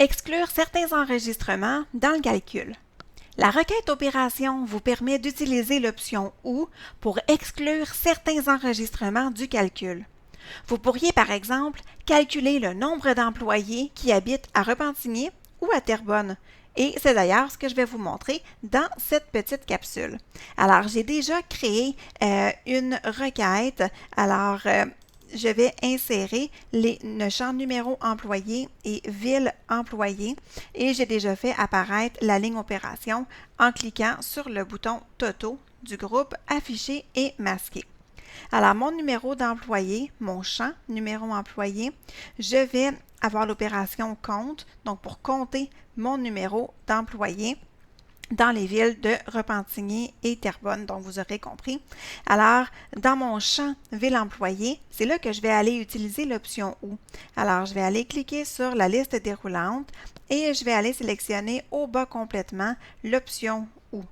Exclure certains enregistrements dans le calcul. La requête opération vous permet d'utiliser l'option OU pour exclure certains enregistrements du calcul. Vous pourriez par exemple calculer le nombre d'employés qui habitent à Repentigny ou à Terrebonne. Et c'est d'ailleurs ce que je vais vous montrer dans cette petite capsule. Alors, j'ai déjà créé une requête. Alors, je vais insérer le champ numéro employé et ville employée et j'ai déjà fait apparaître la ligne opération en cliquant sur le bouton Toto du groupe Afficher et masquer. Alors, mon numéro d'employé, mon champ numéro employé, je vais avoir l'opération compte, donc pour compter mon numéro d'employé dans les villes de Repentigny et Terrebonne, donc vous aurez compris. Alors, dans mon champ ville employée, c'est là que je vais aller utiliser l'option OU. Alors, je vais aller cliquer sur la liste déroulante et je vais aller sélectionner au bas complètement l'option OU.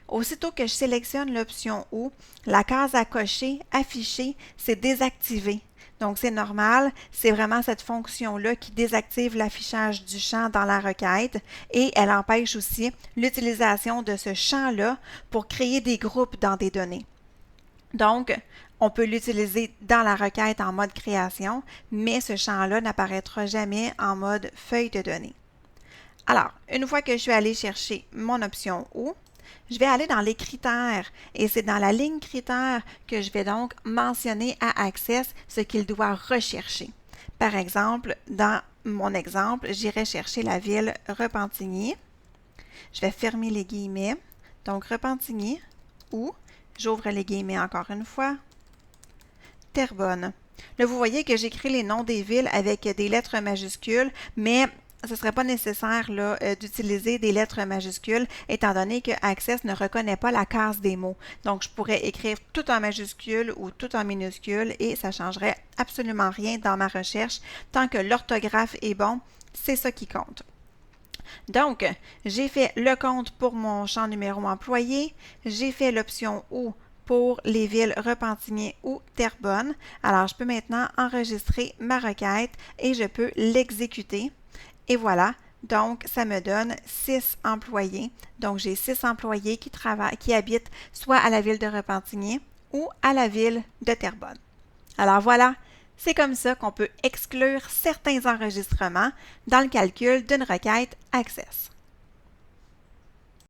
Aussitôt que je sélectionne l'option OU, la case à cocher, afficher, c'est désactivé. Donc, c'est normal, c'est vraiment cette fonction-là qui désactive l'affichage du champ dans la requête et elle empêche aussi l'utilisation de ce champ-là pour créer des groupes dans des données. Donc, on peut l'utiliser dans la requête en mode création, mais ce champ-là n'apparaîtra jamais en mode feuille de données. Alors, une fois que je suis allée chercher mon option OU, je vais aller dans les critères et c'est dans la ligne critères que je vais donc mentionner à Access ce qu'il doit rechercher. Par exemple, dans mon exemple, j'irai chercher la ville Repentigny. Je vais fermer les guillemets. Donc, Repentigny ou, j'ouvre les guillemets encore une fois, Terrebonne. Là, vous voyez que j'écris les noms des villes avec des lettres majuscules, mais ce ne serait pas nécessaire d'utiliser des lettres majuscules étant donné que Access ne reconnaît pas la case des mots. Donc, je pourrais écrire tout en majuscule ou tout en minuscule et ça ne changerait absolument rien dans ma recherche. Tant que l'orthographe est bon, c'est ça qui compte. Donc, j'ai fait le compte pour mon champ numéro employé, j'ai fait l'option OU pour les villes Repentigny ou Terrebonne. Alors, je peux maintenant enregistrer ma requête et je peux l'exécuter. Et voilà, donc ça me donne 6 employés. Donc j'ai 6 employés qui habitent soit à la ville de Repentigny ou à la ville de Terrebonne. Alors voilà, c'est comme ça qu'on peut exclure certains enregistrements dans le calcul d'une requête Access.